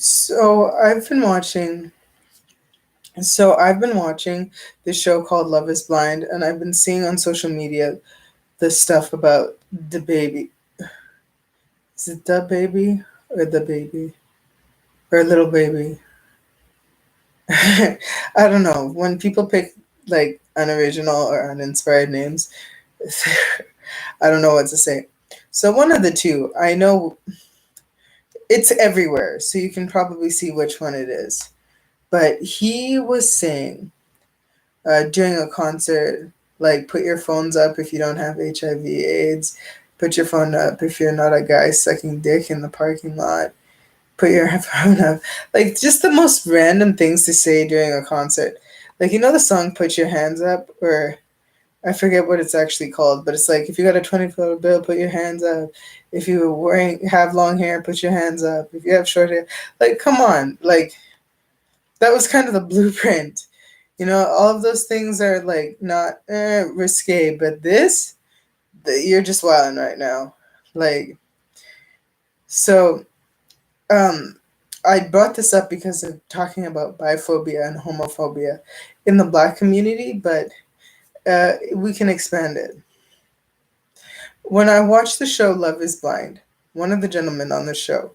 So I've been watching. I've been watching this show called Love Is Blind, and I've been seeing on social media this stuff about the baby. Is it the baby or the baby or little baby? I don't know. When people pick like unoriginal or uninspired names, I don't know what to say. So one of the two, I know it's everywhere, so you can probably see which one it is. But he was saying during a concert, like put your phones up if you don't have HIV/AIDS. Put your phone up if you're not a guy sucking dick in the parking lot. Put your phone up. Like just the most random things to say during a concert. Like the song "Put Your Hands Up," or I forget what it's actually called, but it's like if you got a $20 bill, put your hands up. If you have long hair, put your hands up. If you have short hair, like come on, like that was kind of the blueprint. All of those things are like not risque, but you're just wilding right now. Like, so, um, I brought this up because of talking about biphobia and homophobia in the black community, but we can expand it. When I watched the show Love Is Blind, one of the gentlemen on the show,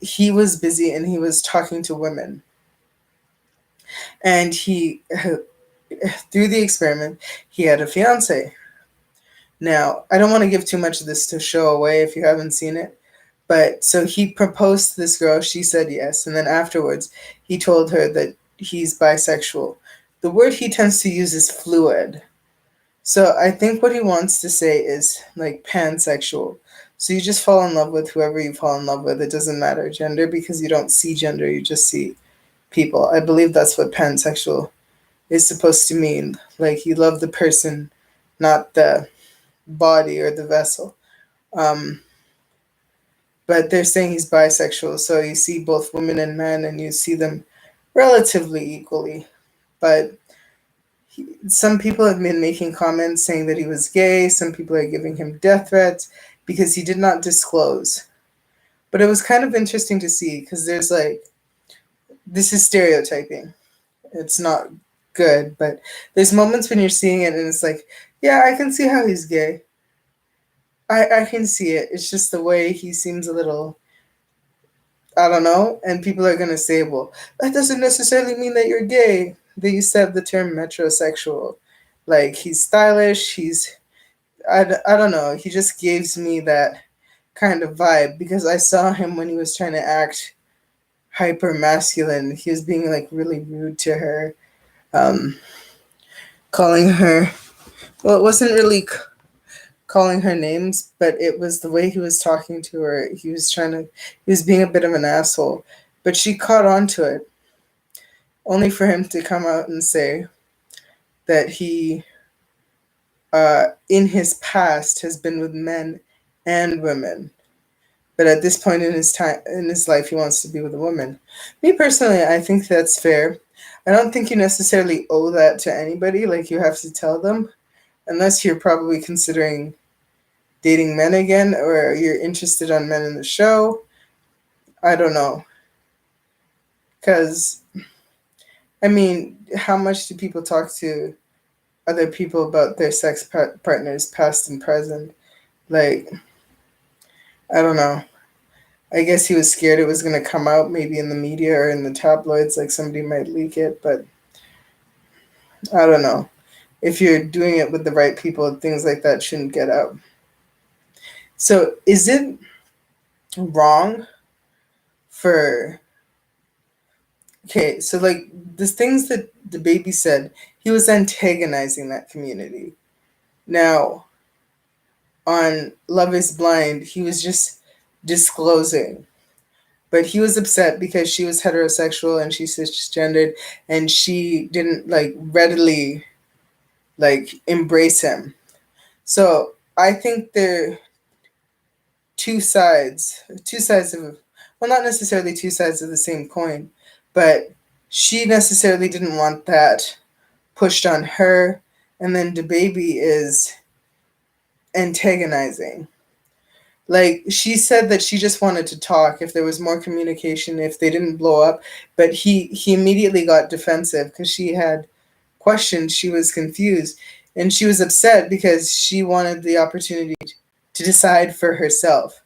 he was busy and he was talking to women, and he through the experiment, he had a fiance. Now, I don't want to give too much of this to show away if you haven't seen it, but so he proposed to this girl, she said yes, and then afterwards, he told her that he's bisexual. The word he tends to use is fluid. So I think what he wants to say is like pansexual. So you just fall in love with whoever you fall in love with. It doesn't matter gender because you don't see gender, you just see people. I believe that's what pansexual is supposed to mean. Like you love the person, not the body or the vessel. Um, but they're saying he's bisexual, so you see both women and men, and you see them relatively equally. But some people have been making comments saying that he was gay. Some people are giving him death threats because he did not disclose. But it was kind of interesting to see because there's like this is stereotyping. It's not good, but there's moments when you're seeing it and it's like, yeah, I can see how he's gay. I can see it. It's just the way he seems a little, I don't know. And people are going to say, well, that doesn't necessarily mean that you're gay. They used to have the term metrosexual. Like, he's stylish. I don't know. He just gives me that kind of vibe because I saw him when he was trying to act hyper masculine. He was being like really rude to her, um, calling her, well, it wasn't really calling her names, but it was the way he was talking to her. He was being a bit of an asshole. But she caught on to it, only for him to come out and say that he, in his past, has been with men and women. But at this point in his life, he wants to be with a woman. Me personally, I think that's fair. I don't think you necessarily owe that to anybody. Like you have to tell them, unless you're probably considering dating men again or you're interested on men in the show. I don't know. Because, I mean, how much do people talk to other people about their partners, past and present? Like, I don't know. I guess he was scared it was going to come out maybe in the media or in the tabloids, like somebody might leak it, but I don't know. If you're doing it with the right people, things like that shouldn't get out. So, is it wrong for okay, so like the things that Dababy said, he was antagonizing that community. Now, on Love Is Blind, he was just disclosing. But he was upset because she was heterosexual and she's cisgendered and she didn't like readily like embrace him. So I think there are two sides of, well, not necessarily two sides of the same coin, but she necessarily didn't want that pushed on her, and then Dababy is antagonizing. Like, she said that she just wanted to talk if there was more communication, if they didn't blow up. But he immediately got defensive because she had questions, she was confused, and she was upset because she wanted the opportunity to decide for herself.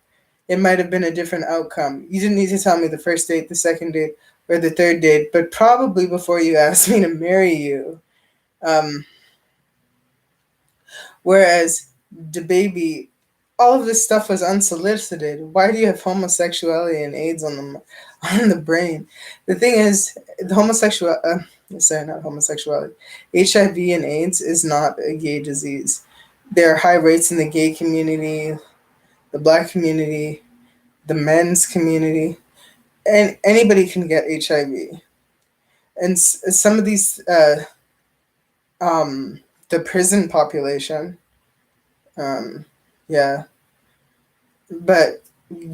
It might have been a different outcome. You didn't need to tell me the first date, the second date, or the third date, but probably before you asked me to marry you. Um, Whereas Dababy, all of this stuff was unsolicited. Why do you have homosexuality and AIDS on the brain? The thing is, the sorry, not homosexuality. HIV and AIDS is not a gay disease. There are high rates in the gay community, the black community, the men's community, and anybody can get HIV. And some of these, um, the prison population, um, yeah, but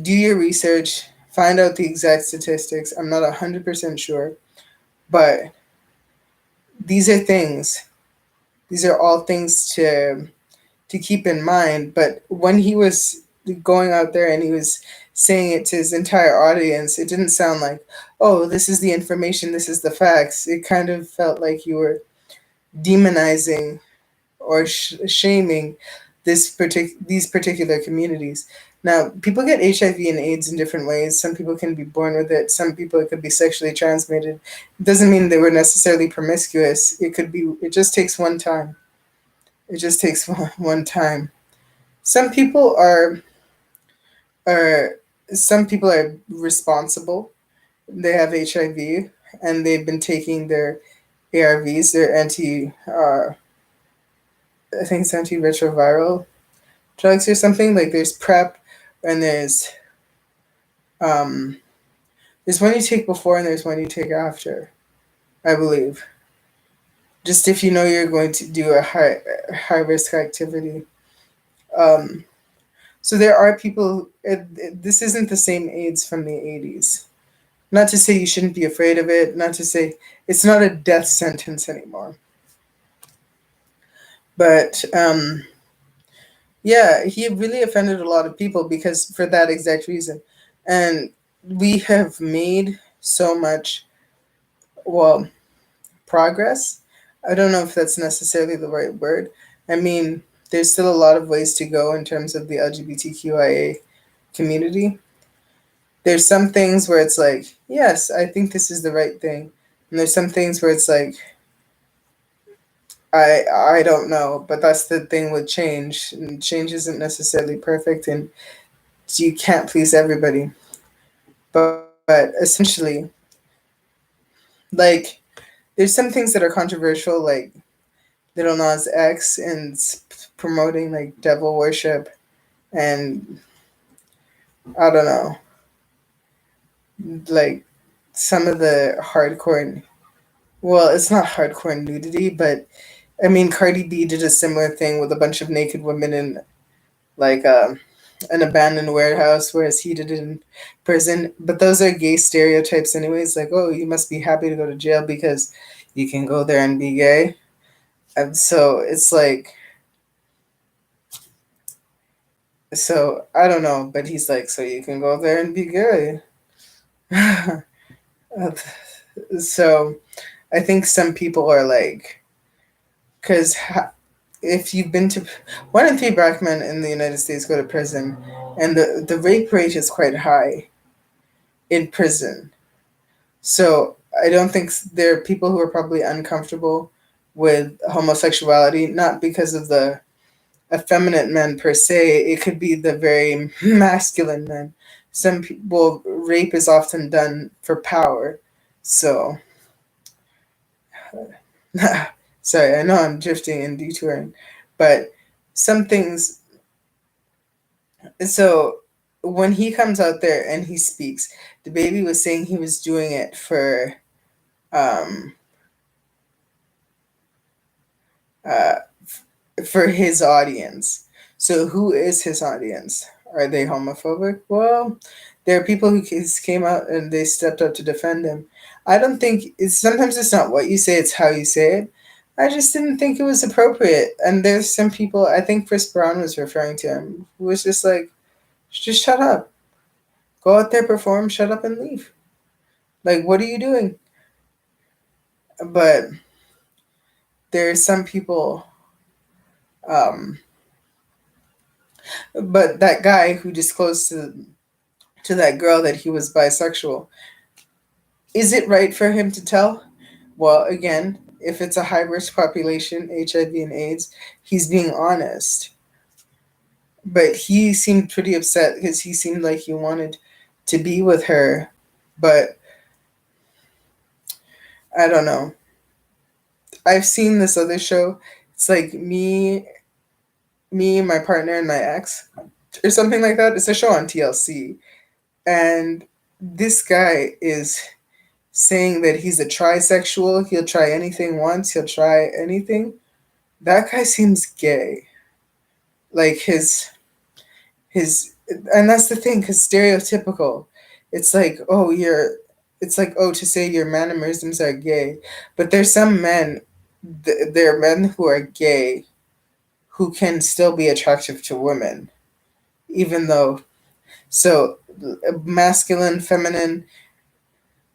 do your research, find out the exact statistics. I'm not 100% sure, but these are things. These are all things to keep in mind. But when he was going out there and he was saying it to his entire audience, it didn't sound like, oh, this is the information, this is the facts. It kind of felt like you were demonizing or shaming these particular communities. Now, people get HIV and AIDS in different ways. Some people can be born with it. Some people it could be sexually transmitted. It doesn't mean they were necessarily promiscuous. It could be. It just takes one time. It just takes one time. Some people are some people are responsible. They have HIV and they've been taking their ARVs, their I think it's antiretroviral drugs or something. Like there's PrEP and um there's one you take before and there's one you take after, I believe. Just if you know you're going to do a high risk activity. Um, so there are people. This isn't the same AIDS from the 80s. Not to say you shouldn't be afraid of it. Not to say it's not a death sentence anymore. But yeah, he really offended a lot of people because for that exact reason. And we have made so much, well, progress. I don't know if that's necessarily the right word. I mean, there's still a lot of ways to go in terms of the LGBTQIA community. There's some things where it's like, yes, I think this is the right thing. And there's some things where it's like, I don't know, but that's the thing with change. And change isn't necessarily perfect and you can't please everybody. But essentially, like there's some things that are controversial, like Little Nas X and promoting like devil worship, and I don't know, like some of the hardcore. Well, it's not hardcore nudity, but I mean, Cardi B did a similar thing with a bunch of naked women in like an abandoned warehouse, whereas he did it in prison. But those are gay stereotypes, anyways. Like, oh, you must be happy to go to jail because you can go there and be gay. And so it's like, so I don't know, but he's like, so you can go there and be gay. So I think some people are like, because if you've been to 1 in 3 black men in the United States go to prison, and the rape rate is quite high in prison. So I don't think there are people who are probably uncomfortable with homosexuality, not because of the effeminate men per se. It could be the very masculine men. Some people, rape is often done for power. So, sorry, I know I'm drifting and detouring, but some things. So, when he comes out there and he speaks, Dababy was saying he was doing it um, uh, for his audience. So who is his audience? Are they homophobic? Well, there are people who came out and they stepped up to defend him. I don't think sometimes it's not what you say, it's how you say it. I just didn't think it was appropriate. And there's some people, I think Chris Brown was referring to him, who was just like, Just shut up. Go out there, perform, shut up, and leave. Like, what are you doing? But there's some people, um, but that guy who disclosed to that girl that he was bisexual, is it right for him to tell? Well, again, if it's a high risk population, HIV and AIDS, he's being honest. But he seemed pretty upset because he seemed like he wanted to be with her. But I don't know. I've seen this other show. It's like me, my partner, and my ex, or something like that. It's a show on TLC, and this guy is saying that he's a trisexual. He'll try anything once. He'll try anything. That guy seems gay. Like his, and that's the thing, because stereotypical. It's like, oh, it's like, oh, to say your mannerisms are gay, but there's some men. There are men who are gay who can still be attractive to women, even though, so masculine, feminine.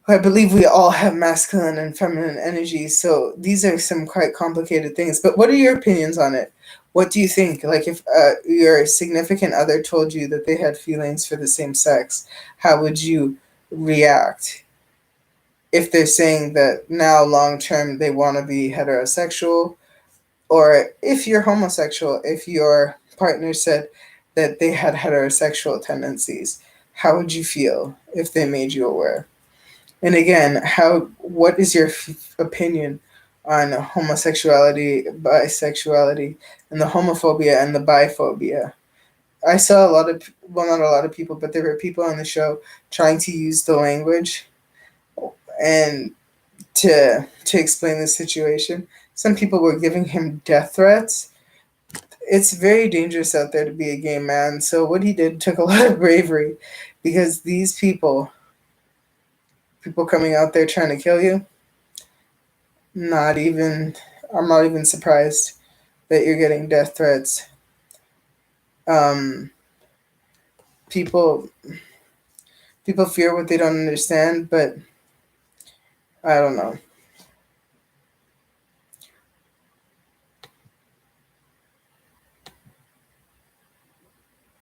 I believe we all have masculine and feminine energy, so these are some quite complicated things. But what are your opinions on it? What do you think? Like, if your significant other told you that they had feelings for the same sex, how would you react? If they're saying that now, long term, they want to be heterosexual, or if you're homosexual, if your partner said that they had heterosexual tendencies, how would you feel if they made you aware? And again, what is your opinion on homosexuality, bisexuality, and the homophobia and the biphobia? I saw a lot of, well, not a lot of people, but there were people on the show trying to use the language and to explain the situation. Some people were giving him death threats. It's very dangerous out there to be a gay man. So what he did took a lot of bravery, because these people coming out there trying to kill you, not even, I'm not even surprised that you're getting death threats. Um, people people fear what they don't understand, but I don't know.